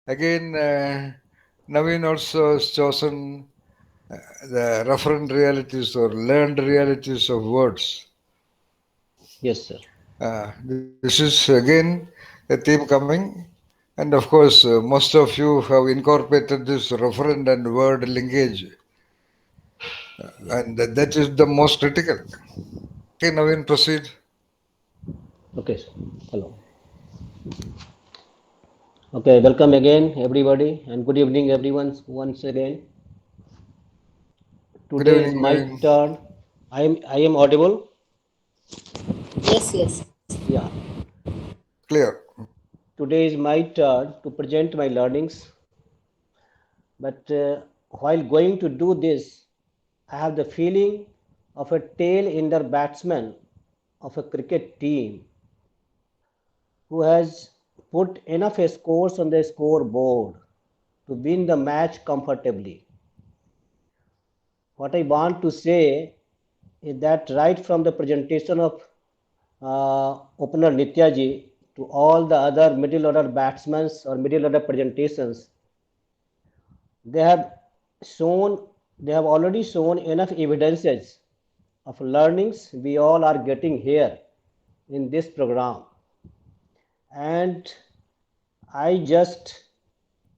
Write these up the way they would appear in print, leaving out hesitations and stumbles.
Again, Navin also has chosen the referent realities or learned realities of words. Yes, sir. This is again a theme coming, and of course, most of you have incorporated this referent and word linkage, Yeah. and that is the most critical. Okay, Navin, proceed. Okay, sir. Hello. Okay, welcome again, everybody, and good evening, everyone, once again. Good Today is evening, my Navin. turn. I am audible. Yes, yes. Yeah. Clear. Today is my turn to present my learnings. But while going to do this, I have the feeling of a tail-ender batsman of a cricket team who has put enough scores on the scoreboard to win the match comfortably. What I want to say is that right from the presentation of opener Nityaji to all the other middle order batsmen or middle order presentations, they have shown, they have already shown enough evidences of learnings we all are getting here in this program. And I just,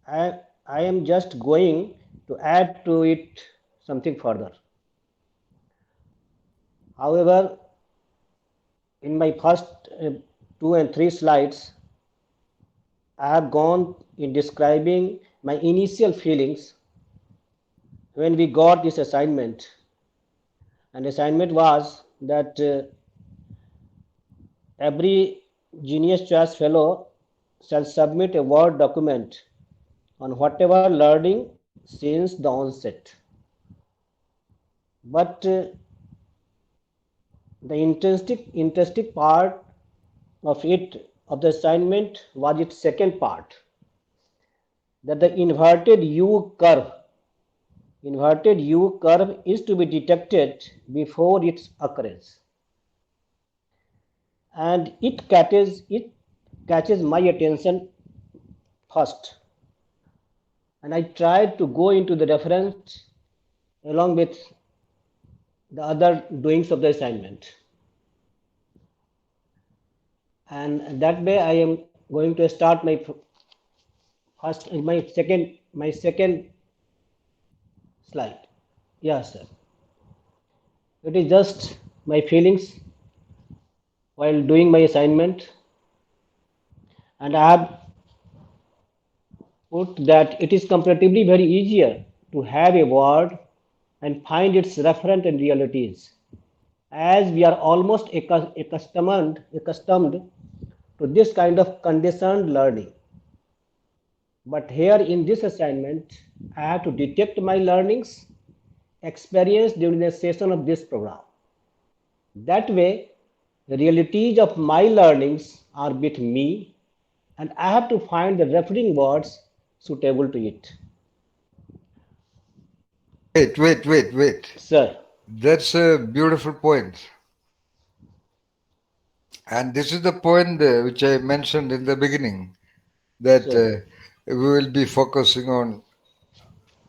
I am just going to add to it something further. However, in my first two and three slides, I have gone in describing my initial feelings when we got this assignment. And assignment was that every Genius Choice Fellow shall submit a Word document on whatever learning since the onset. But the interesting part of the assignment was its second part, that the inverted U curve is to be detected before its occurrence, and it catches my attention first, and I tried to go into the reference along with the other doings of the assignment, and that way I am going to start my second slide. Yes, sir. It is just my feelings while doing my assignment, and I have put that it is comparatively very easier to have a word and find its referent and realities, as we are almost accustomed to this kind of conditioned learning. But here in this assignment, I have to detect my learnings experienced during the session of this program. That way, the realities of my learnings are with me, and I have to find the referring words suitable to it. Wait. Sir, That's a beautiful point. And this is the point which I mentioned in the beginning that sir, we will be focusing on,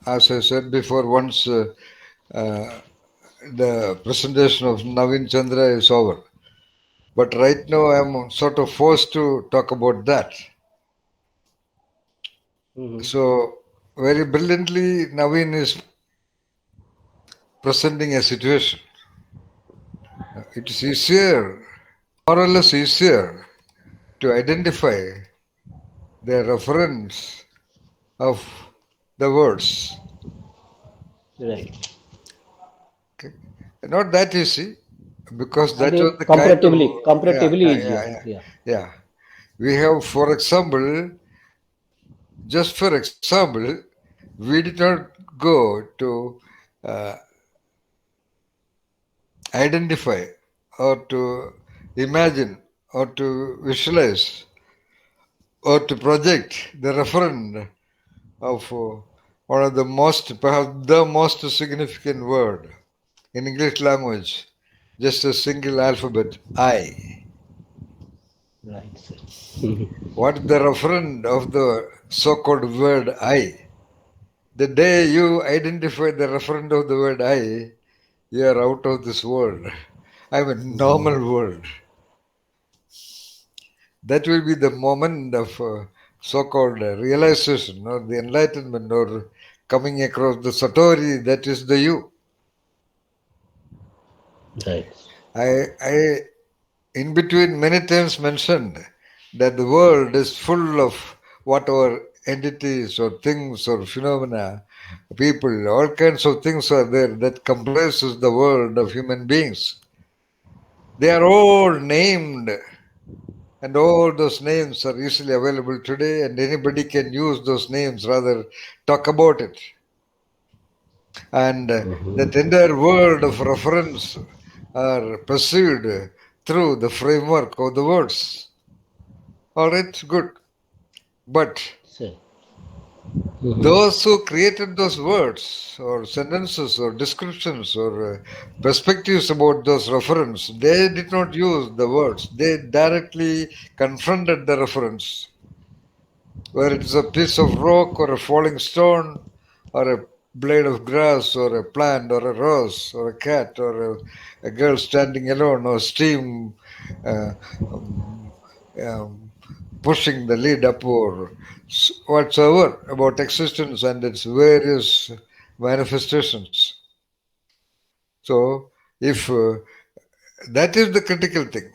as I said before, once uh, the presentation of Navin Chandra is over. But right now I'm sort of forced to talk about that. mhm, So, very brilliantly, Navin is presenting a situation. It is easier, more or less easier, to identify the reference of the words. right. Okay. Not that easy, because I that was think the kind of, comparatively easier. Yeah. yeah. We have, for example, just for example, we did not go to uh, identify or to imagine or to visualize or to project the referent of one of the most, perhaps the most significant word in English language, just a single alphabet, I. Right, sir. What is the referent of the so-called word I? The day you identify the referent of the word I, you are out of this world. I mean, normal world. That will be the moment of so-called realization or the enlightenment or coming across the satori, that is the you. Right. I in between many times mentioned that the world is full of whatever entities or things or phenomena, people, all kinds of things are there that comprises the world of human beings. They are all named, and all those names are easily available today, and anybody can use those names, rather talk about it. And that entire world of reference are perceived through the framework of the words. All right, good. But Sir. those who created those words or sentences or descriptions or perspectives about those reference, they did not use the words. They directly confronted the reference, whether it is a piece of rock or a falling stone or a blade of grass or a plant or a rose or a cat or a girl standing alone or steam uh, um, um, pushing the lid up or whatsoever about existence and its various manifestations. So, if that is the critical thing,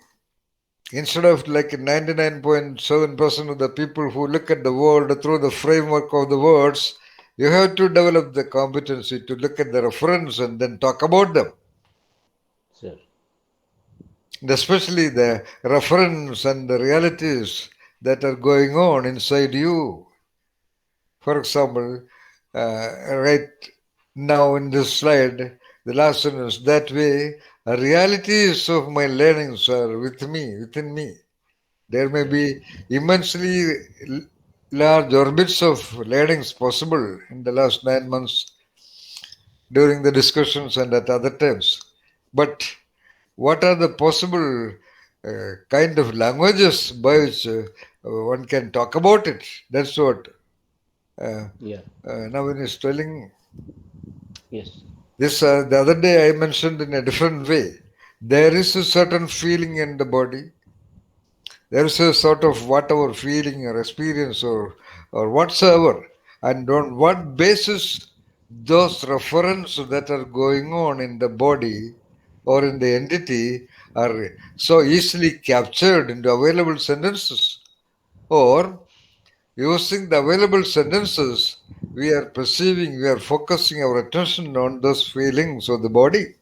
instead of like 99.7% of the people who look at the world through the framework of the words, you have to develop the competency to look at the reference and then talk about them. Sir. And especially the reference and the realities that are going on inside you. For example, right now in this slide, the last sentence, that way, realities of my learnings are within me. There may Right. be immensely large orbits of learnings possible in the last 9 months during the discussions and at other times. But what are the possible kind of languages by which one can talk about it? That's what uh, Yeah. Navin is telling. Yes. This the other day I mentioned in a different way. There is a certain feeling in the body. There is a sort of whatever feeling or experience or whatsoever, and on what basis those references that are going on in the body or in the entity are so easily captured into available sentences, or using the available sentences we are perceiving, we are focusing our attention on those feelings of the body,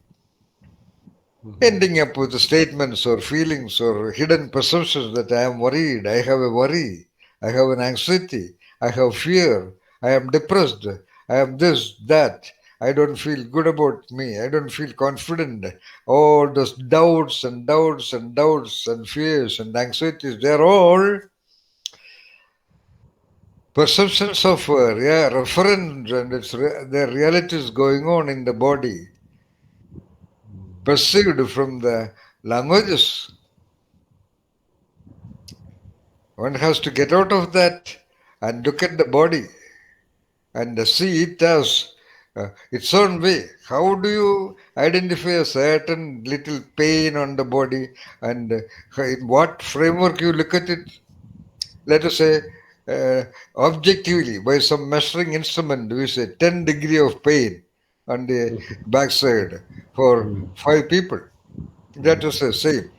ending up with statements or feelings or hidden perceptions that I am worried, I have a worry, I have an anxiety, I have fear, I am depressed, I am this, that, I don't feel good about me, I don't feel confident. All those doubts and doubts and doubts and fears and anxieties, they are all perceptions of reference and their realities going on in the body, perceived from the languages. One has to get out of that and look at the body and see it as its own way. How do you identify a certain little pain on the body, and in what framework you look at it? Let us say uh, objectively by some measuring instrument, we say 10 degree of pain on the backside for 5 people. That is the same,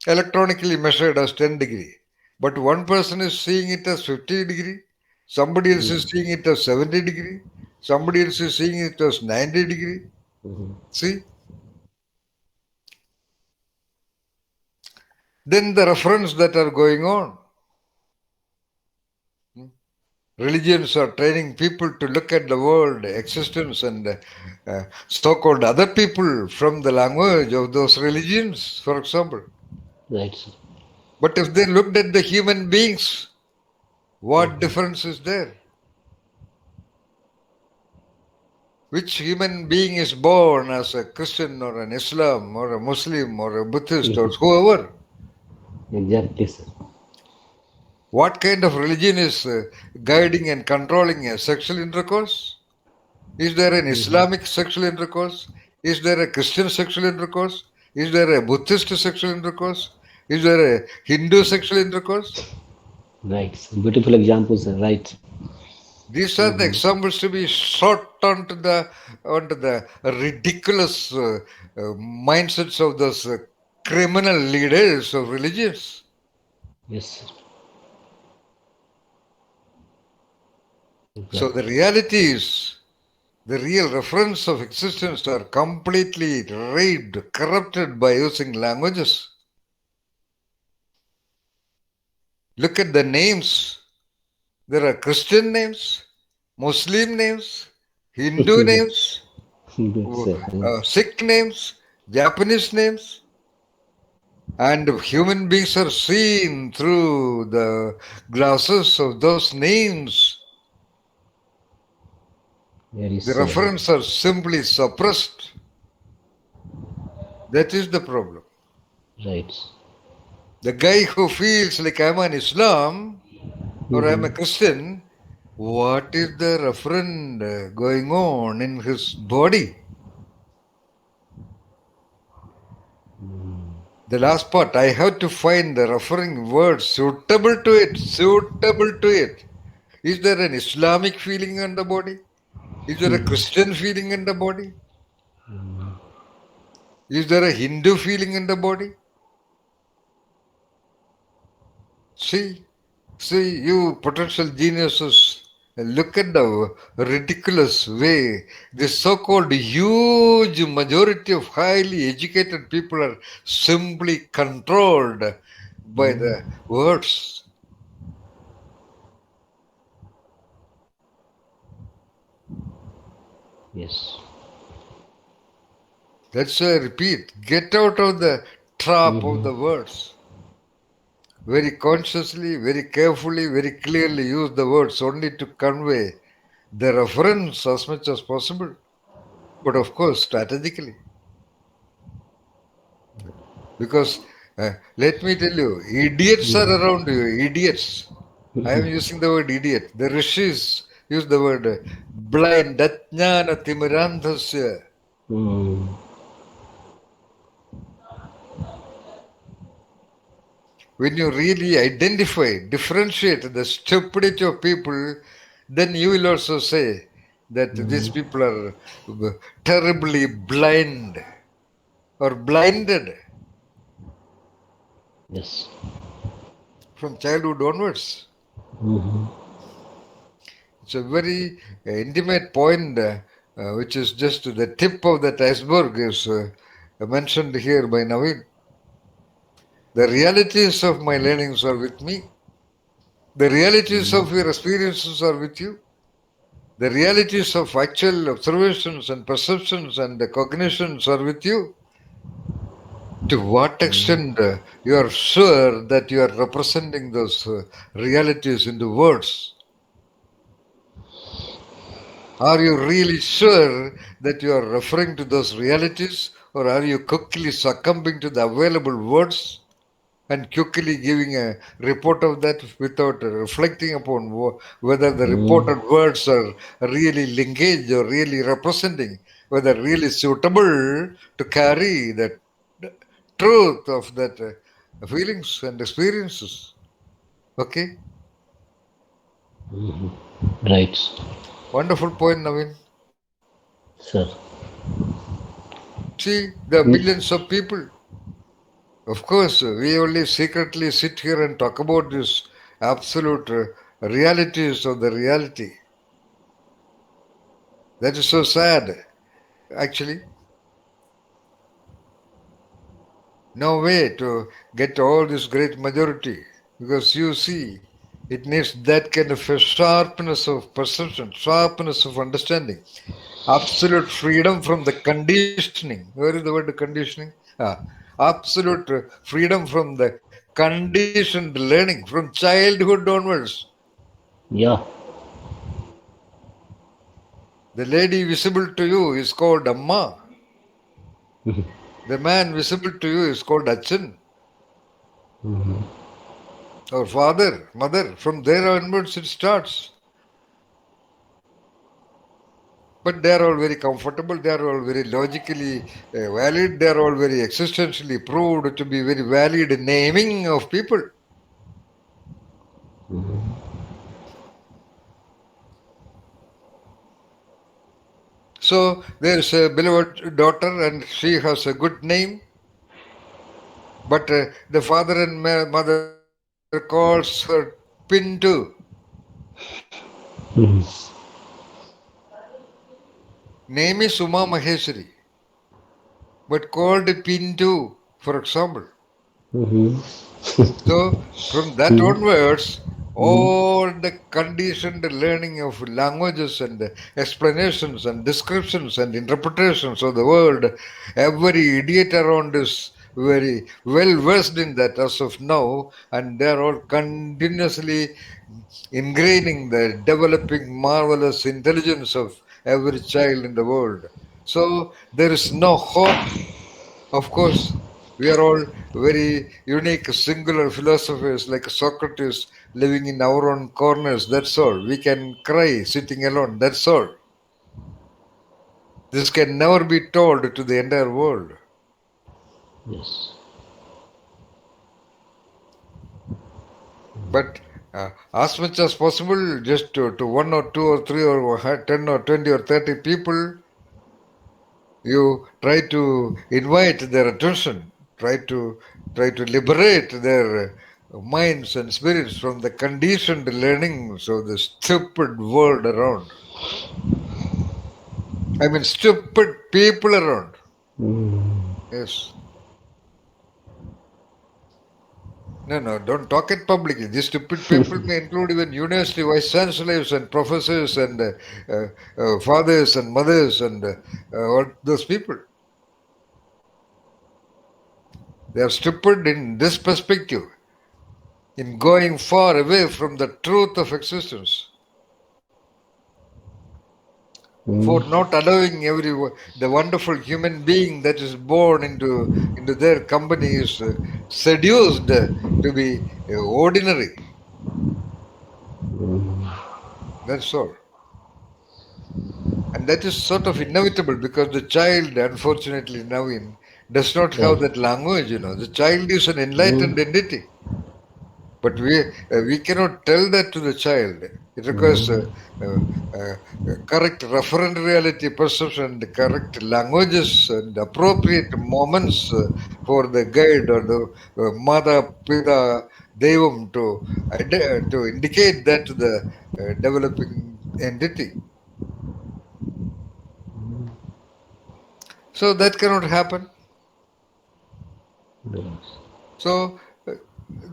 electronically measured as 10 degree. But one person is seeing it as 50 degree, somebody else is seeing it as 70 degree, somebody else is seeing it as 90 degree. See? Then the reference that are going on. Religions are training people to look at the world, existence, and so-called other people from the language of those religions, for example. Right, sir. But if they looked at the human beings, what difference is there? Which human being is born as a Christian or an Islam or a Muslim or a Buddhist or whoever? Exactly, sir. What kind of religion is guiding and controlling a sexual intercourse? Is there an Islamic sexual intercourse? Is there a Christian sexual intercourse? Is there a Buddhist sexual intercourse? Is there a Hindu sexual intercourse? Right. Beautiful examples, sir. Right. These are the examples to be shot onto the ridiculous mindsets of those criminal leaders of religions. Yes, sir. So the reality is, the real reference of existence are completely raped, corrupted by using languages. Look at the names. There are Christian names, Muslim names, Hindu names, Good, sir. Sikh names, Japanese names, and human beings are seen through the glasses of those names. Very The sad. references are simply suppressed. That is the problem. Right. The guy who feels like I'm an Islam or I'm a Christian, what is the referent going on in his body? The last part, I have to find the referring word suitable to it. Suitable to it. Is there an Islamic feeling in the body? Is there a Christian feeling in the body? Is there a Hindu feeling in the body? See, you potential geniuses, look at the ridiculous way this so-called huge majority of highly educated people are simply controlled by the words. Yes. That's why I repeat, get out of the trap of the words. Very consciously, very carefully, very clearly use the words only to convey the reference as much as possible. But of course, strategically. Because let me tell you, idiots are around you, idiots. I am using the word idiot. The rishis use the word blind, datjnana timirandhasya. Mm. When you really identify, differentiate the stupidity of people, then you will also say that these people are terribly blind or blinded Yes. from childhood onwards. It's a very intimate point, which is just the tip of that iceberg, is mentioned here by Navin. The realities of my learnings are with me. The realities of your experiences are with you. The realities of actual observations and perceptions and the cognitions are with you. To what extent you are sure that you are representing those realities into words? Are you really sure that you are referring to those realities, or are you quickly succumbing to the available words and quickly giving a report of that without reflecting upon whether the reported words are really linkage or really representing, whether really suitable to carry the truth of that feelings and experiences? Okay, Right. wonderful point, Navin. Sir. See the millions of people. Of course, we only secretly sit here and talk about this absolute realities of the reality. That is so sad. Actually, no way to get all this great majority, because you see, it needs that kind of a sharpness of perception, sharpness of understanding, absolute freedom from the conditioning. Where is the word conditioning? Absolute freedom from the conditioned learning from childhood onwards. Yeah. The lady visible to you is called Amma. The man visible to you is called Achan. Our father, mother, from there onwards it starts. But they are all very comfortable, they are all very logically valid, they are all very existentially proved to be very valid naming of people. So there's a beloved daughter and she has a good name, but the father and mother calls her Pintu. Name is Uma Maheshwari, but called Pintu, for example. So from that onwards, all the conditioned learning of languages and explanations and descriptions and interpretations of the world, every idiot around is very well versed in that as of now, and they are all continuously ingraining the developing marvelous intelligence of every child in the world. So there is no hope. Of course, we are all very unique, singular philosophers like Socrates living in our own corners. That's all. We can cry sitting alone. That's all. This can never be told to the entire world. Yes. But as much as possible, just to one or two or three or 10 or 20 or 30 people, you try to invite their attention, try to liberate their minds and spirits from the conditioned learnings of the stupid world around. I mean, stupid people around. Yes. No, don't talk it publicly. These stupid people may include even university vice chancellors and professors and fathers and mothers and all those people. They are stupid in this perspective, in going far away from the truth of existence, for not allowing the wonderful human being that is born into their company is seduced to be ordinary. That's all. And that is sort of inevitable because the child, unfortunately, Navin, does not have that language. The child is an enlightened entity. But we cannot tell that to the child. It requires correct referent reality perception, the correct languages, and appropriate moments for the guide or the mother, pita, devam to indicate that to the developing entity. So that cannot happen. So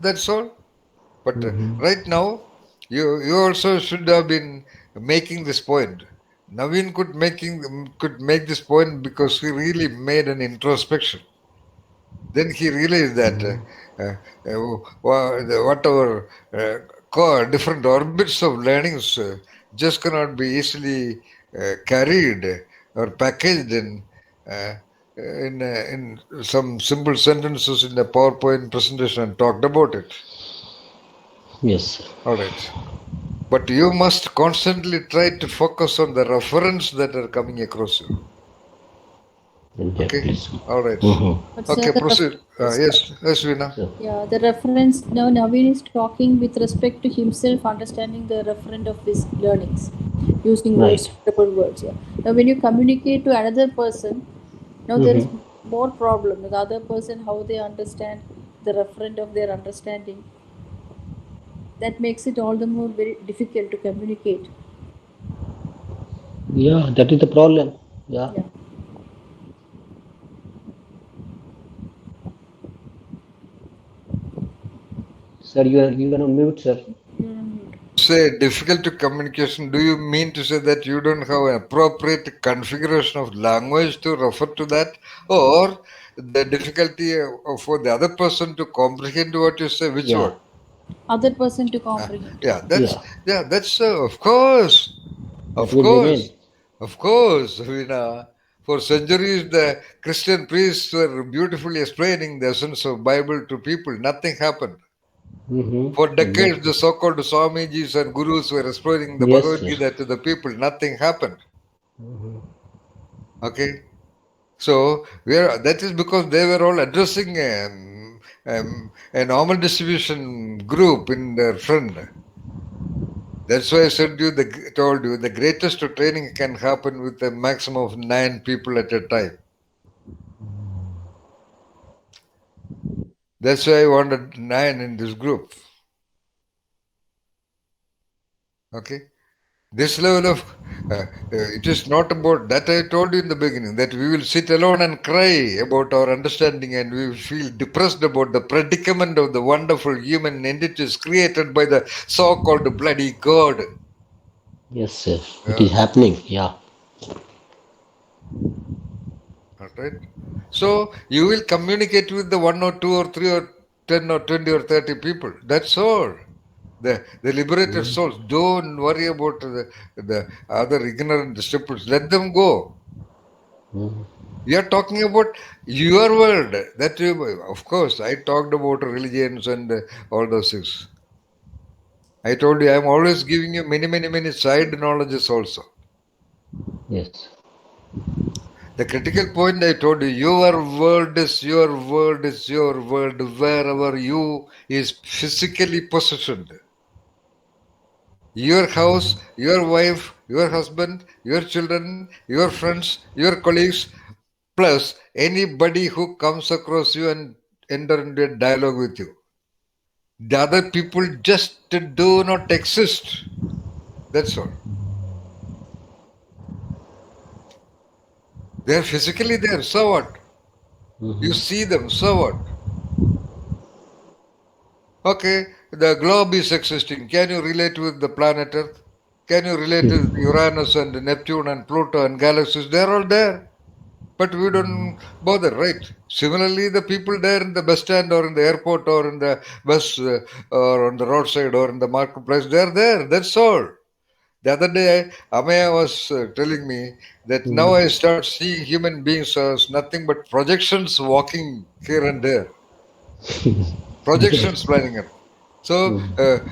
that's all. But right now, you also should have been making this point. Navin could make this point because he really made an introspection. Then he realized that whatever different orbits of learnings just cannot be easily carried or packaged in some simple sentences in a PowerPoint presentation and talked about it. Yes. All right. But you must constantly try to focus on the reference that are coming across you. Okay? All right. But Okay, sir, the proceed. Yes, Veena. yeah, the reference now Navin is talking with respect to himself, understanding the referent of his learnings, using words, suitable words. Yeah. Now, when you communicate to another person, now there is more problem. The other person, how they understand the referent of their understanding, that makes it all the more very difficult to communicate. Yeah, that is the problem. Yeah. Yeah. Sir, you are on mute, sir. Say difficult to communication. Do you mean to say that you don't have an appropriate configuration of language to refer to that, or the difficulty for the other person to comprehend what you say? Which Yeah. one? Other person to comprehend. Yeah, Yeah. that's of course, That will remain. Veena. For centuries, the Christian priests were beautifully explaining the essence of Bible to people. Nothing happened. For decades, Exactly. the so-called Swamijis and Gurus were explaining the Yes, Bhagavad sir. Gita to the people. Nothing happened. Okay? So, that is because they were all addressing a normal distribution group in their friend. That's why I told you the greatest training can happen with a maximum of 9 people at a time. That's why I wanted 9 in this group. Okay? This level of it is not about that. I told you in the beginning that we will sit alone and cry about our understanding, and we will feel depressed about the predicament of the wonderful human entities created by the so-called bloody God. Yes, sir. It is Uh, happening. Yeah. Alright. So you will communicate with the 1 or 2 or 3 or 10 or 20 or 30 people. That's all. The liberated souls. Don't worry about the other ignorant disciples. Let them go. We are talking about your world. That you, of course, I talked about religions and all those things. I told you I am always giving you many side knowledges also. Yes. The critical point I told you, your world is your world is your world wherever you is physically positioned. Your house, your wife, your husband, your children, your friends, your colleagues, plus anybody who comes across you and enter into a dialogue with you. The other people just do not exist. That's all. They are physically there. So what? You see them. So what? Okay, the globe is existing. Can you relate with the planet Earth? Can you relate with Uranus and Neptune and Pluto and galaxies? They're all there. But we don't bother, right? Similarly, the people there in the bus stand or in the airport or in the bus or on the roadside or in the marketplace, they're there. That's all. The other day, Amaya was telling me that now I start seeing human beings as nothing but projections walking here and there. Projections planning it. So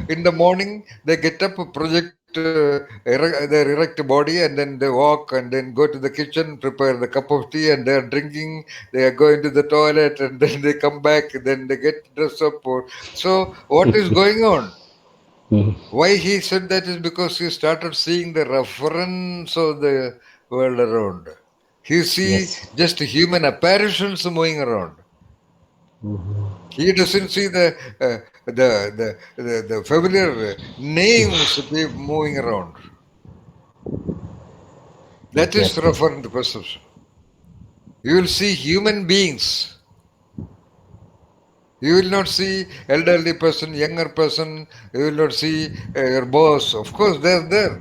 in the morning they get up, project their erect body, and then they walk and then go to the kitchen, prepare the cup of tea, and they are drinking. They are going to the toilet, and then they come back. Then they get dressed up. So what is going on? Why he said that is because he started seeing the reference of the world around. He see Yes. just human apparitions moving around. He doesn't see the familiar names moving around. That is Yes, sir. referent perception. You will see human beings. You will not see elderly person, younger person. You will not see your boss. Of course, they're there.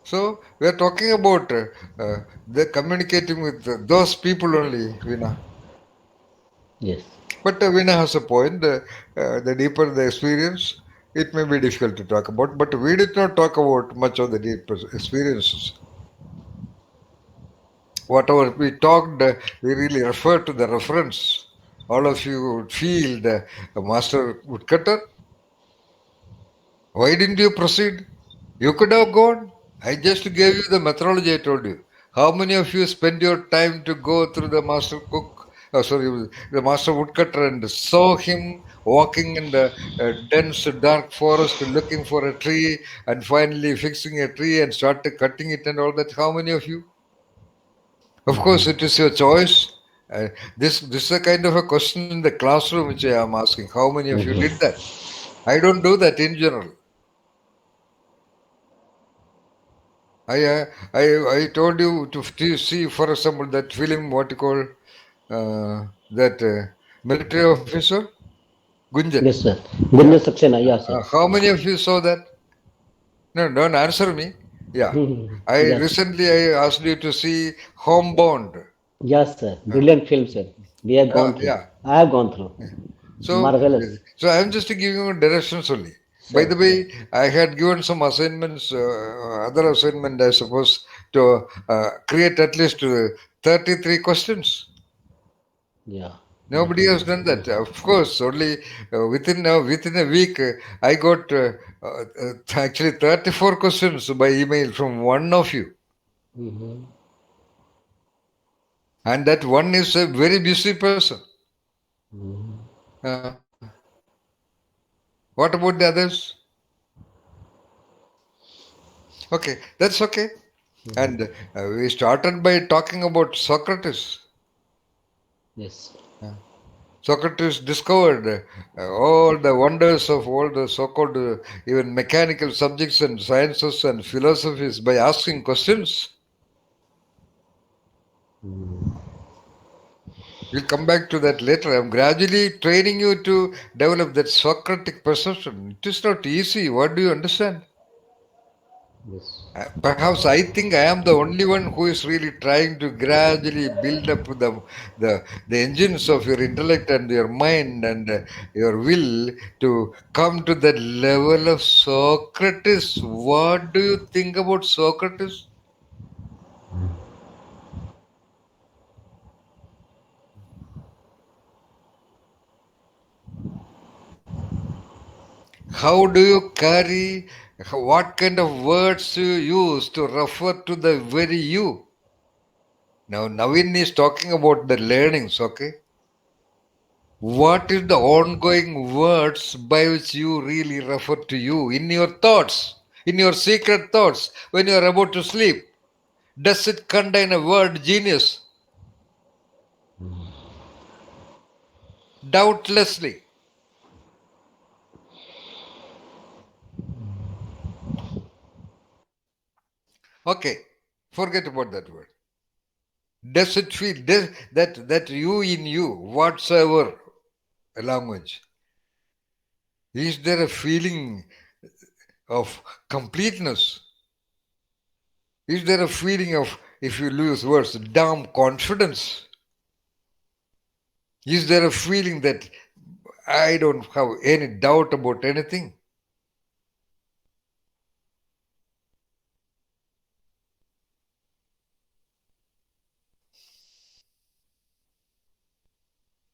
So we are talking about the communicating with those people only, Veena. Yes. But Veena has a point. The deeper the experience, it may be difficult to talk about. But we did not talk about much of the deep experiences. Whatever we talked, we really referred to the reference. All of you would feel the master woodcutter. Why didn't you proceed? You could have gone. I just gave you the methodology I told you. How many of you spend your time to go through the master cook, the master woodcutter and saw him walking in the dense dark forest looking for a tree and finally fixing a tree and started cutting it and all that? How many of you? Of course, it is your choice. This is a kind of a question in the classroom which I am asking. How many of you did that? I don't do that in general. I told you to see, for example, that film, what you call that military officer, Gunjan. Yes, sir. Yeah. Goodness Saksena. Yeah, sir. How many of you saw that? No, don't answer me. Yeah. Yes. Recently I asked you to see Homebound. Yes, sir. Uh, Brilliant film, sir. We have gone through. yeah. I have gone through. So, Marvelous. so I'm just giving you directions only. By Sure. the Yeah. way, I had given some assignments, other assignment, I suppose, to create at least 33 questions. Yeah. That Nobody will has be done that. easy. Of course, only within a week, I got actually 34 questions by email from one of you, Mm-hmm. and that one is a very busy person. Mm-hmm. Uh, what about the others? Okay, that's okay. Mm-hmm. And we started by talking about Socrates. Yes. Uh, Socrates discovered all the wonders of all the so-called even mechanical subjects and sciences and philosophies by asking questions. We'll come back to that later. I'm gradually training you to develop that Socratic perception. It is not easy. What do you understand? Yes. Perhaps I think I am the only one who is really trying to gradually build up the engines of your intellect and your mind and your will to come to that level of Socrates. What do you think about Socrates? How do you carry? What kind of words do you use to refer to the very you? Now, Navin is talking about the learnings, okay? What is the ongoing words by which you really refer to you in your thoughts, in your secret thoughts, when you are about to sleep? Does it contain a word genius? Doubtlessly. Okay, forget about that word. Does it feel that you in you, whatsoever language, is there a feeling of completeness? Is there a feeling of, if you lose words, damn confidence? Is there a feeling that I don't have any doubt about anything?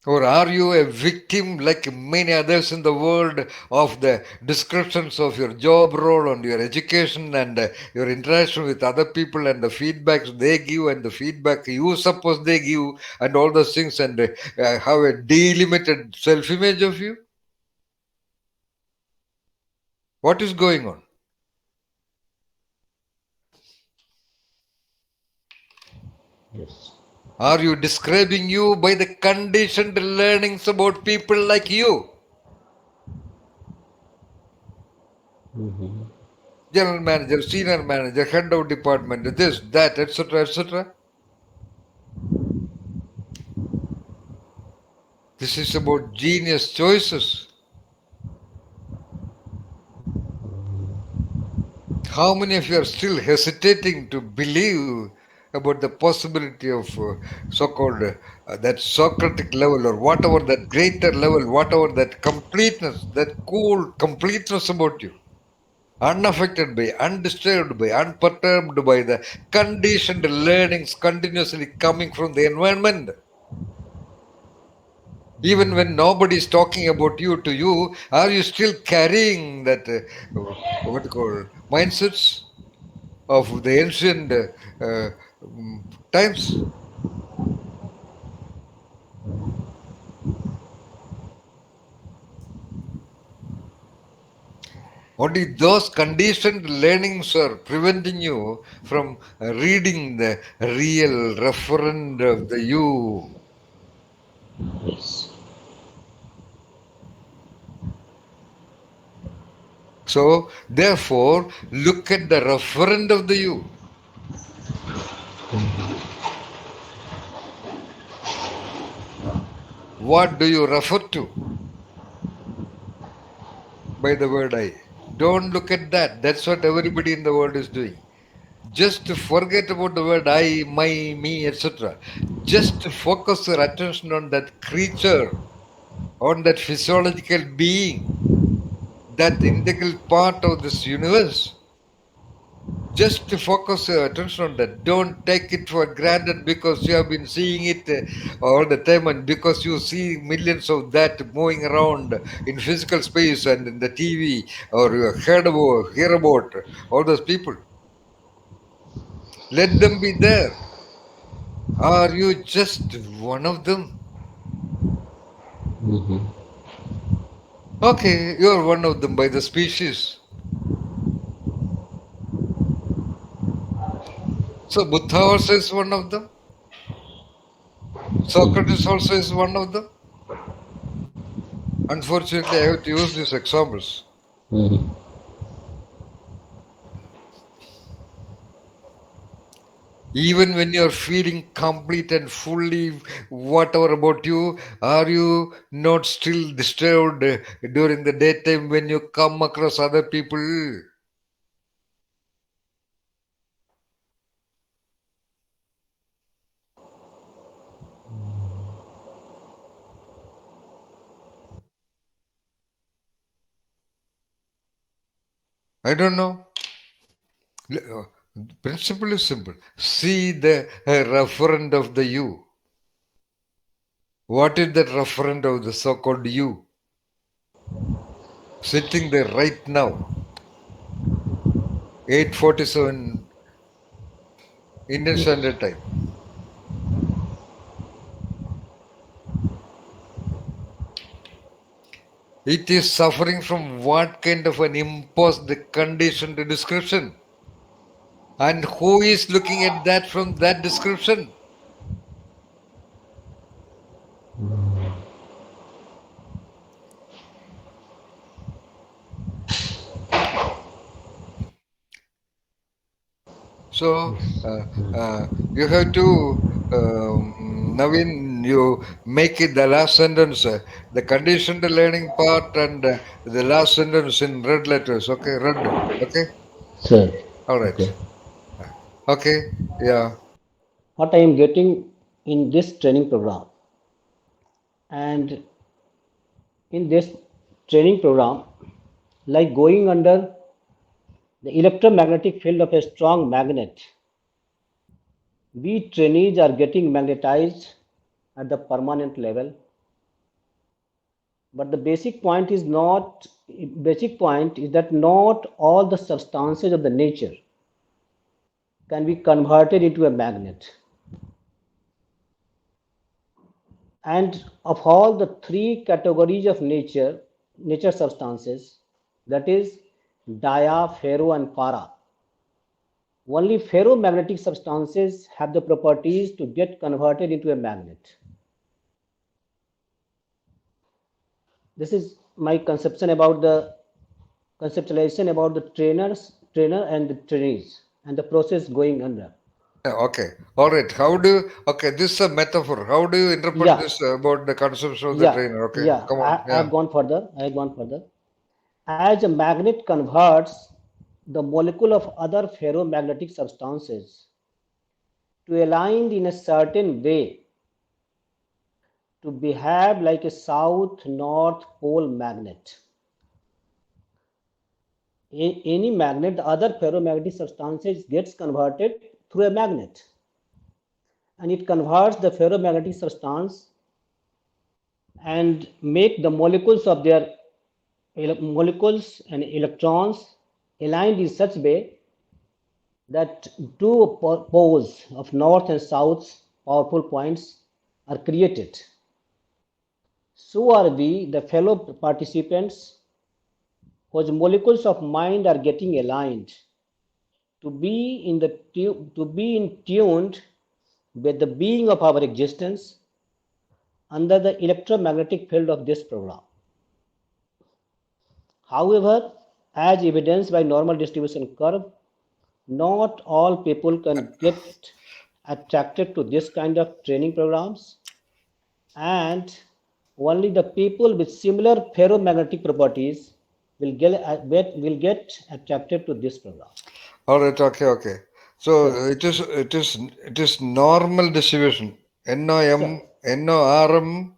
Or are you a victim, like many others in the world, of the descriptions of your job role and your education and your interaction with other people and the feedbacks they give and the feedback you suppose they give and all those things, and have a delimited self image of you? What is going on? Yes. Are you describing you by the conditioned learnings about people like you? Mm-hmm. General manager, senior manager, head of department, this, that, etc., etc. This is about genius choices. How many of you are still hesitating to believe about the possibility of so-called that Socratic level or whatever that greater level, whatever that completeness, that cool completeness about you? Unaffected by, undisturbed by, unperturbed by the conditioned learnings continuously coming from the environment. Even when nobody is talking about you to you, are you still carrying that what you call mindsets of the ancient uh, um, times? Only those conditioned learnings are preventing you from reading the real referent of the you. Yes. So, therefore, look at the referent of the you. What do you refer to by the word I? Don't look at that. That's what everybody in the world is doing. Just to forget about the word I, my, me, etc. Just to focus your attention on that creature, on that physiological being. that integral part of this universe. Just to focus your attention on that. Don't take it for granted because you have been seeing it all the time, and because you see millions of that moving around in physical space and in the TV, or you hear about all those people. Let them be there. Are you just one of them? Okay, you're one of them by the species. So Buddha also is one of them. Socrates also is one of them. Unfortunately, I have to use these examples. Even when you're feeling complete and fully whatever about you, are you not still disturbed during the daytime when you come across other people? I don't know. Principle is simple. See the referent of the you. What is that referent of the so-called you? Sitting there right now, 8:47 Indian Standard Time. It is suffering from what kind of an imposed conditioned description? And who is looking at that from that description? So you have to, Navin, you make it the last sentence, the conditioned learning part, and the last sentence in red letters. Okay, red. Okay, Sir, all right. okay. Okay, yeah. What I am getting in this training program, and in this training program, like going under the electromagnetic field of a strong magnet, we trainees are getting magnetized at the permanent level. But the basic point is that not all the substances of the nature can be converted into a magnet. And of all the three categories of nature substances, that is dia, ferro, and para, only ferromagnetic substances have the properties to get converted into a magnet. This is my conceptualization about the trainer and the trainees and the process going under. Yeah, okay, all right. How do you, okay, this is a metaphor. How do you interpret Yeah, this about the conception of the yeah, trainer? Okay, yeah. come on. I Yeah. have gone further. I have gone further. As a magnet converts the molecule of other ferromagnetic substances to align in a certain way to behave like a south-north pole magnet. Any magnet, the other ferromagnetic substances gets converted through a magnet, and it converts the ferromagnetic substance and make the molecules of their molecules and electrons aligned in such way that two poles of north and south powerful points are created. So are we, the fellow participants, whose molecules of mind are getting aligned to be in tuned with the being of our existence under the electromagnetic field of this program. However, as evidenced by normal distribution curve, not all people can get attracted to this kind of training programs, and only the people with similar ferromagnetic properties will get attracted to this program. All right. Okay. Okay. So Sure, it is normal distribution. NOM, sure. NORM,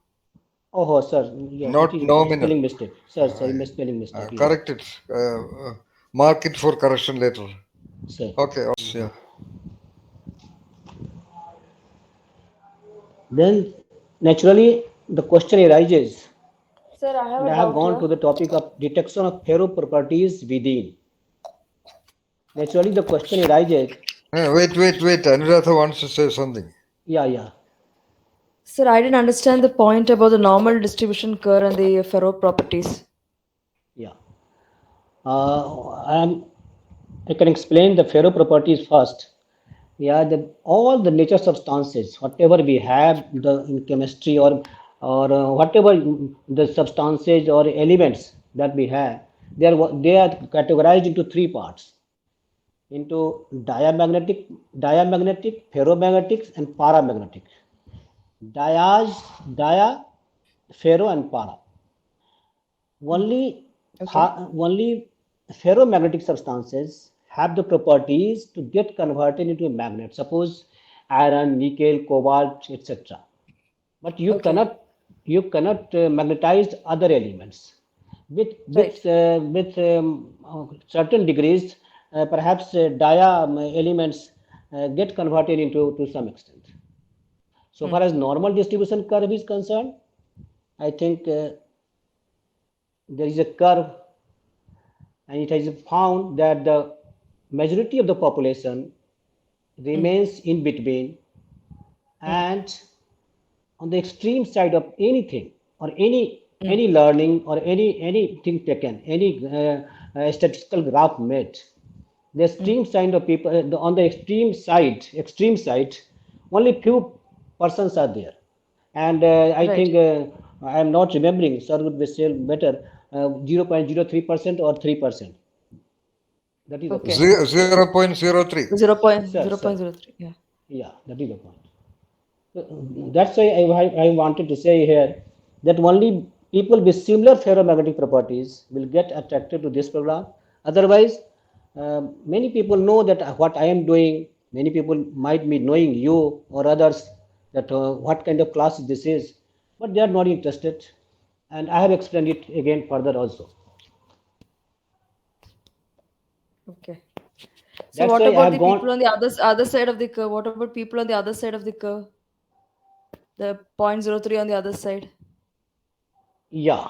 Oh, sir, yes, it not is a nominal. spelling mistake. Sir, sorry, spelling mistake. Yeah, Correct it. Mark it for correction later. sir. Okay. Yeah. Then naturally the question arises, Sir, I have and a I have doubt gone here. to the topic of detection of hero properties within. Naturally, the question arises. Wait. Anuradha wants to say something. Yeah, yeah, Sir, I didn't understand the point about the normal distribution curve and the Faro properties. yeah. I can explain the ferro properties first. Yeah, all the nature substances, whatever we have in chemistry or whatever the substances or elements that we have, they are categorized into three parts, into diamagnetic, ferromagnetics, and paramagnetic. Dias, dia, ferro, and para. Only, Okay. only ferromagnetic substances have the properties to get converted into a magnet. Suppose iron, nickel, cobalt, etc. But you Okay. cannot magnetize other elements with Right. certain degrees. Perhaps dia elements get converted into to some extent. So Hmm. far as normal distribution curve is concerned, I think there is a curve, and it has found that the majority of the population Hmm. remains in between Hmm. and on the extreme side of anything or Hmm. any learning or anything taken, any statistical graph made. The Hmm. extreme side of people, on the extreme side, only few persons are there. And I Right. think I am not remembering, sir would be say better, 0.03% or 3%. That is the point. Okay. 0.03. Sir, sir. 0.03. Yeah. Yeah, that is the point. That's why I wanted to say here that only people with similar ferromagnetic properties will get attracted to this program. Otherwise, many people know that what I am doing. Many people might be knowing you or others that what kind of class this is, but they are not interested. And I have explained it again further also. Okay. So That's what why I about have the gone. people on the other side of the curve? What about people on the other side of the curve? The 0.03 on the other side. Yeah,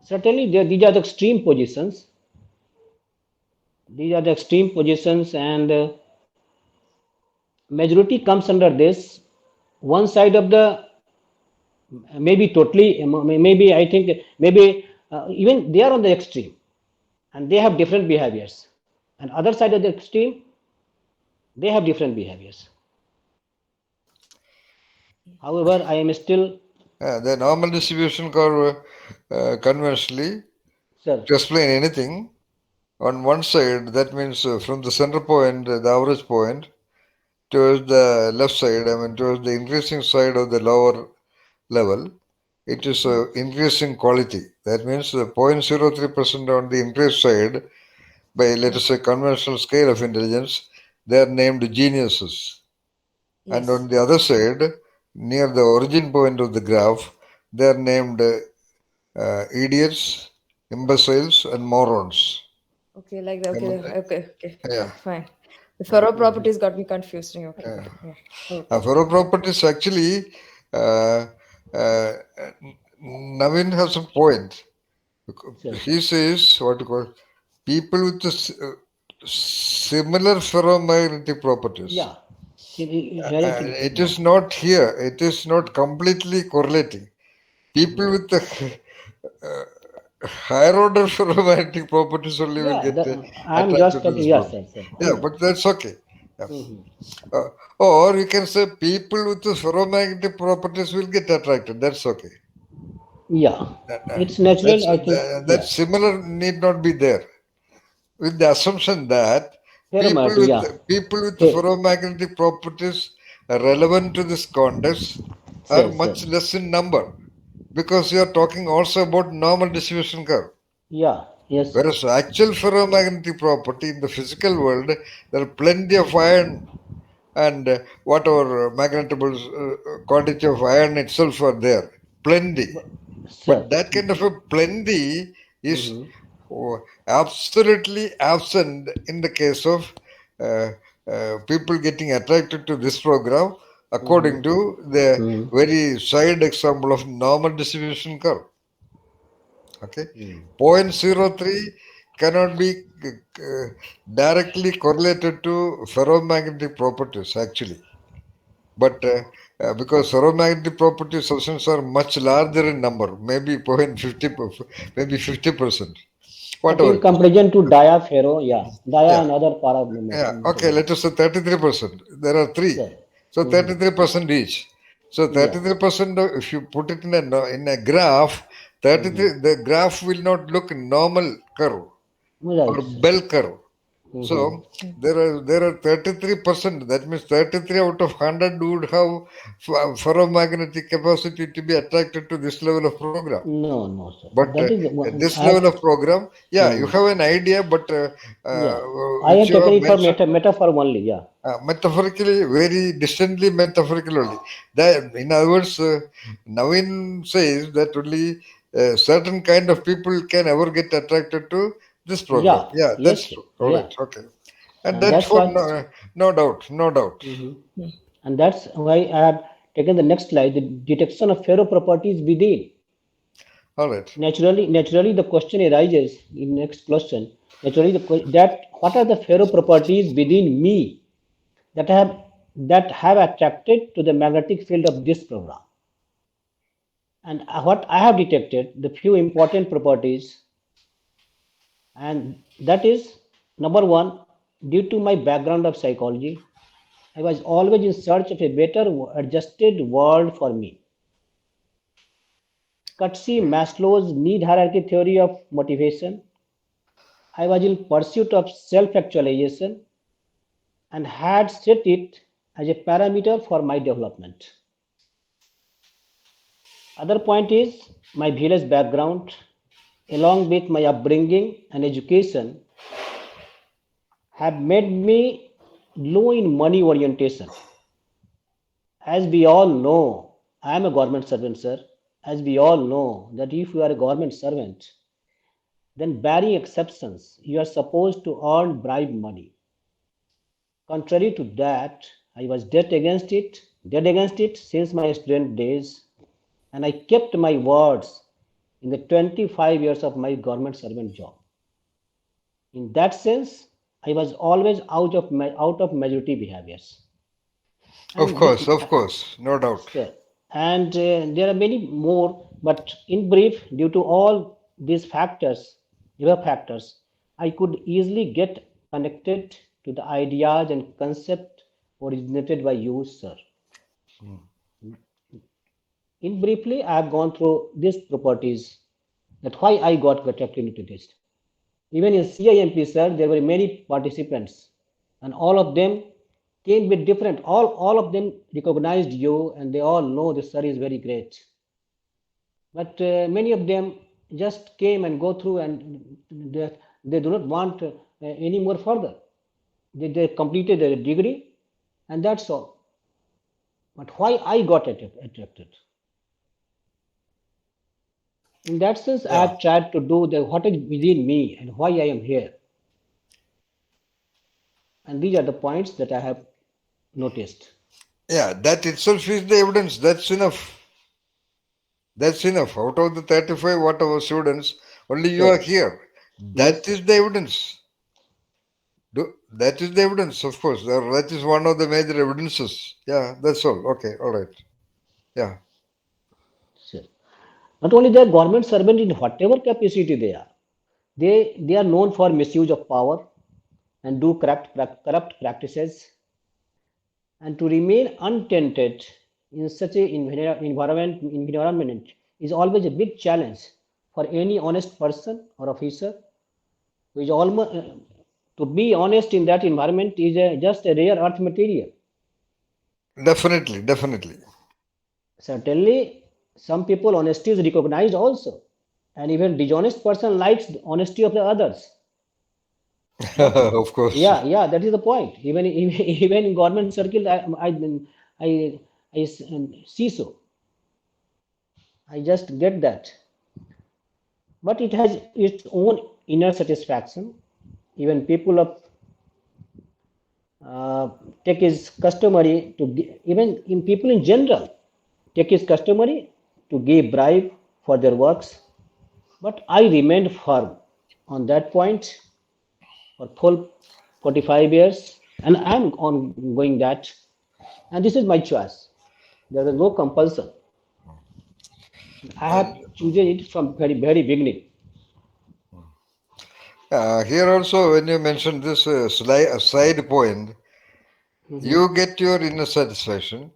certainly these are the extreme positions. These are the extreme positions, and majority comes under this. One side of the maybe totally, maybe I think maybe even they are on the extreme and they have different behaviors, and other side of the extreme they have different behaviors. However, I am still. The normal distribution curve conventionally, Sir. to explain anything, on one side, that means from the center point, the average point, towards the left side, towards the increasing side of the lower level, it is increasing quality. That means the 0.03% on the increased side, by let us say conventional scale of intelligence, they are named geniuses. And Yes. on the other side, near the origin point of the graph, they are named idiots, imbeciles, and morons. Okay, like that. I Okay, mean, okay. yeah. Fine. The Faro properties got me confused. Okay. Yeah. Okay. For properties, actually, uh, uh, Navin has a point. Sir. He says what you call people with the similar ferromagnetic properties. Yeah. Hereditary. It Yeah. is not here. It is not completely correlating. People with the higher order ferromagnetic properties only will Yeah, get I am just attracted to talking. this Yes, program. sir, sir. I Yeah, know. but that's okay. Yeah. Hmm. Uh, or you can say people with the ferromagnetic properties will get attracted. That's okay. Yeah, That, it's natural, I think. that Yeah. similar need not be there. With the assumption that Ferromagnetic. Yeah. people with the Hey, ferromagnetic properties relevant to this context are sir, sir. much less in number because you are talking also about normal distribution curve. Yeah. Yes, sir. Whereas actual ferromagnetic property in the physical world, there are plenty of iron and whatever magnetable quantity of iron itself are there. plenty. Sir. But that kind of a plenty is Mhm. absolutely absent in the case of uh, people getting attracted to this program according to the Mhm. very side example of normal distribution curve. Okay, Mhm. 0.03 cannot be uh, directly correlated to ferromagnetic properties actually, but because ferromagnetic property substances are much larger in number, maybe 0.50, maybe 50%, But whatever in it is. comparison to dia, ferro, yeah, dia Yeah, and other yeah. Okay, let materials. us say 33%. There are three, Sir. so Mhm. 33% each. So Yeah. 33%, if you put it in a graph, 33 Mhm. the graph will not look normal curve Right, or sir. bell curve. Mhm. So there are 33%. That means 33 out of 100 would have ferromagnetic capacity to be attracted to this level of program. No, no, sir. But That is at one. this level of program, yeah, you Mhm. have an idea, but Yeah. I which have you taken have it for mentioned metaphor only. Yeah. metaphorically, very distantly metaphorically only. That, in other words, Navin says that only certain kind of people can ever get attracted to this program. Yeah. Yeah, Yes, that's sir. true. All Yeah. right, okay. And And that that's for why. no, no doubt, no doubt. Mhm. And that's why I have taken the next slide, the detection of ferro properties within. All right. Naturally, the question arises in next question. Naturally, that what are the ferro properties within me that have attracted to the magnetic field of this program? And what I have detected, the few important properties, and that is number one, due to my background of psychology, I was always in search of a better adjusted world for me. Courtesy Maslow's need hierarchy theory of motivation, I was in pursuit of self actualization and had set it as a parameter for my development. Other point is my village background, along with my upbringing and education, have made me low in money orientation. As we all know, I am a government servant, sir. As we all know that if you are a government servant, then barring exceptions, you are supposed to earn bribe money. Contrary to that, I was dead against it since my student days, and I kept my words in the 25 years of my government servant job. In that sense, I was always out of majority behaviors. And this, Of course, no doubt. sir, and there are many more, but in brief, due to all these factors, your factors, I could easily get connected to the ideas and concept originated by you, sir. In briefly, I have gone through these properties that why I got attracted into this. Even in CIMP, sir, there were many participants, and all of them came with different. All of them recognized you, and they all know the sir is very great. But many of them just came and go through, and they do not want any more further. They completed their degree, and that's all. But why I got attracted? In that sense, I Yeah, have tried to do the what is within me and why I am here. And these are the points that I have noticed. yeah. That itself is the evidence. That's enough. That's enough. Out of the 35 whatever students, only you are Sir, here. yes, That sir. is the evidence. That is the evidence, of course. That is one of the major evidences. Yeah, that's all. Okay, all right. Yeah, Sir. Not only they are government servant in whatever capacity they are, they are known for misuse of power and do corrupt practices, and to remain untainted in such a environment is always a big challenge for any honest person or officer who is almost to be honest in that environment is just a rare earth material. definitely, definitely. Certainly, some people honesty is recognized also, and even dishonest person likes the honesty of the others. But Of course. yeah, that is the point. Even in government circle, I see so. I just get that. But it has its own inner satisfaction. Even people of tech is customary to even in people in general, tech is customary to give bribe for their works. But I remained firm on that point for full 45 years, and I'm ongoing that. And this is my choice. There is no compulsion. I have And chosen it from very beginning. here also, when you mentioned this side point, Hmm. you get your inner satisfaction,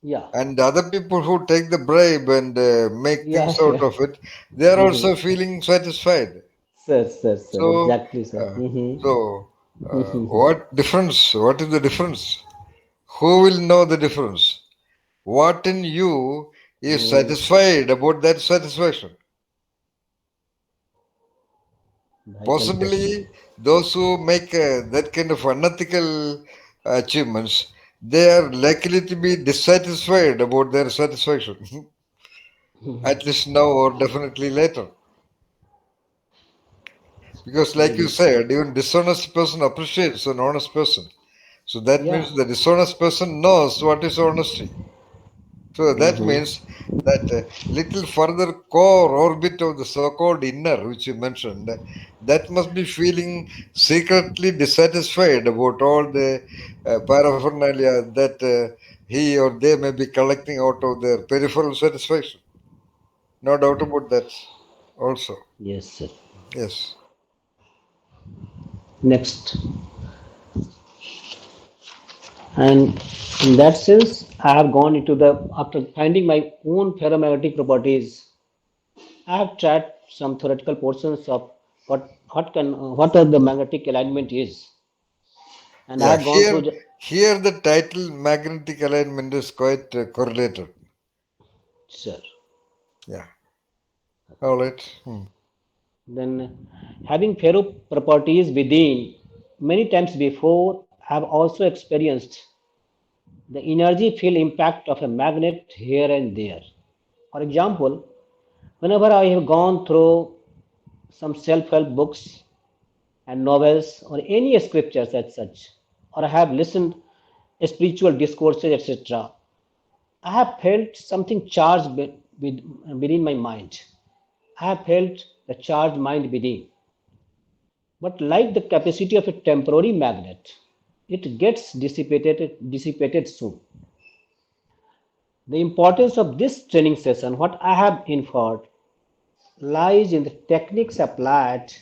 Yeah, and the other people who take the bribe and make yeah, things out yeah. of it, they are Hmm. also feeling satisfied. Sir, So, exactly, sir. uh, Hmm. what difference? What is the difference? Who will know the difference? What in you is satisfied about that satisfaction? Right question. Possibly, those who make that kind of unethical achievements, they are likely to be dissatisfied about their satisfaction, at least now or definitely later. Because, like you Maybe. said, even dishonest person appreciates an honest person. So that Yeah. means the dishonest person knows what is honesty. So that Hmm. means that little further core orbit of the so-called inner, which you mentioned, that must be feeling secretly dissatisfied about all the paraphernalia that he or they may be collecting out of their peripheral satisfaction. No doubt about that. Also, Yes, sir. yes. Next. And in that sense, I have gone into the, after finding my own ferromagnetic properties, I have tried some theoretical portions of what are the magnetic alignment is, and I Yeah, have gone through. here the title magnetic alignment is quite correlated. Sir. Yeah. All right. Then having ferro properties within many times before, I have also experienced the energy field impact of a magnet here and there. For example, whenever I have gone through some self-help books and novels or any scriptures as such, or I have listened spiritual discourses, etc., I have felt something charged within my mind. I have felt the charged mind within. But like the capacity of a temporary magnet, it gets dissipated soon. The importance of this training session, what I have inferred, lies in the techniques applied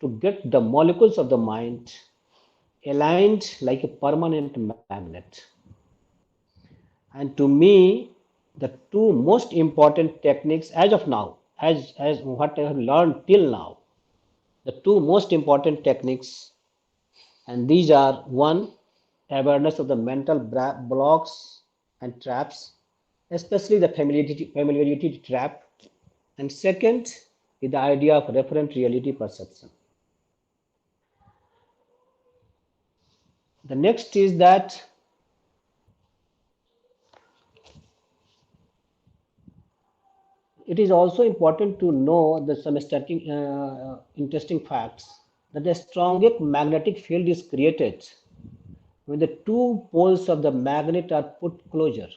to get the molecules of the mind aligned like a permanent magnet. And to me, the two most important techniques as of now, as what I have learned till now, the two most important techniques, and these are one, awareness of the mental blocks and traps, especially the familiarity trap, and second is the idea of referent reality perception. The next is that it is also important to know the some interesting facts that the strongest magnetic field is created when the two poles of the magnet are put closer.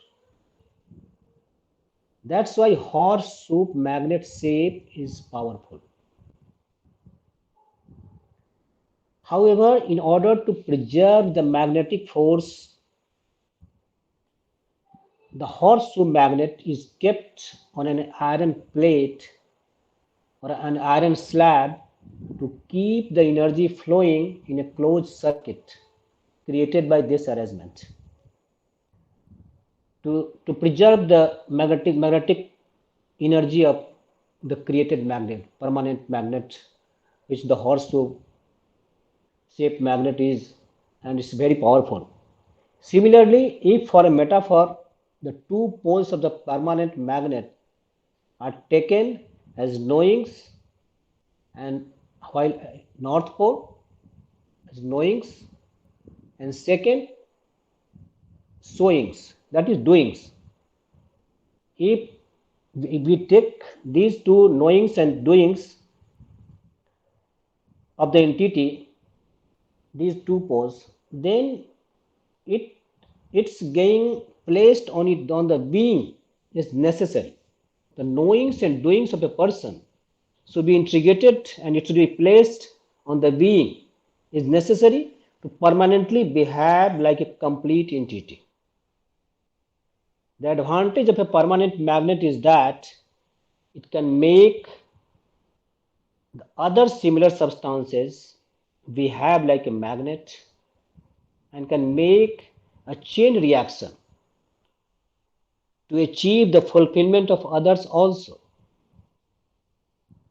That's why horseshoe magnet shape is powerful. However, in order to preserve the magnetic force, the horseshoe magnet is kept on an iron plate or an iron slab to keep the energy flowing in a closed circuit created by this arrangement. To preserve the magnetic energy of the created magnet, permanent magnet, which the horseshoe shaped magnet is, and it's very powerful. Similarly, if for a metaphor, the two poles of the permanent magnet are taken as knowings, and while north pole as knowings, and second sowings, that is doings. If we take these two knowings and doings of the entity, these two poles, then it its getting placed on the being is necessary. The knowings and doings of a person should be integrated and it should be placed on the being is necessary to permanently behave like a complete entity. The advantage of a permanent magnet is that it can make the other similar substances behave like a magnet and can make a chain reaction to achieve the fulfillment of others also.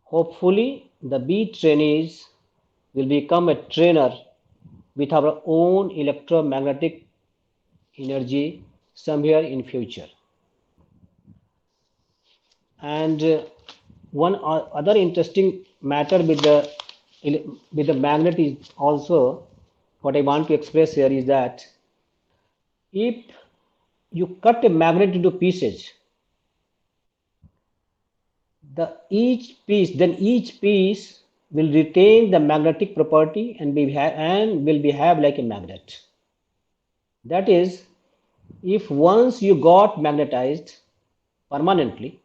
Hopefully, the B trainees will become a trainer with our own electromagnetic energy somewhere in future. And one other interesting matter with the magnet is also what I want to express here is that if you cut a magnet into pieces, each piece will retain the magnetic property and will behave like a magnet. That is, if once you got magnetized permanently,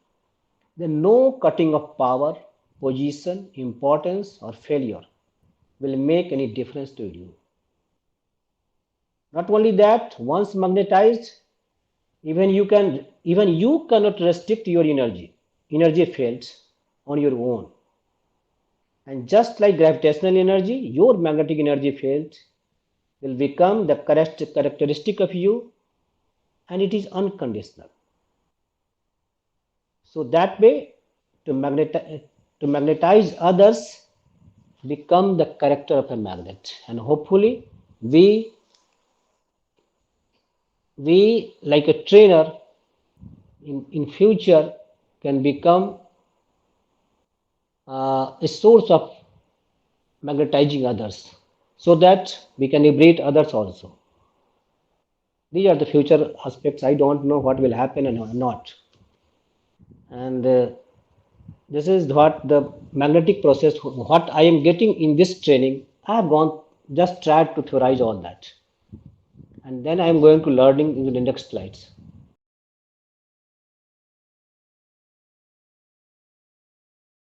then no cutting of power, position, importance, or failure will make any difference to you. Not only that, once magnetized, even you cannot restrict your energy fields on your own. And just like gravitational energy, your magnetic energy field will become the characteristic of you, and it is unconditional. So that way, to magnetize others become the character of a magnet, and hopefully we like a trainer in future can become a source of magnetizing others so that we can liberate others also. These are the future aspects. I don't know what will happen and not. And this is what the magnetic process, what I am getting in this training. I have just tried to theorize all that. And then I am going to learning in the next slides.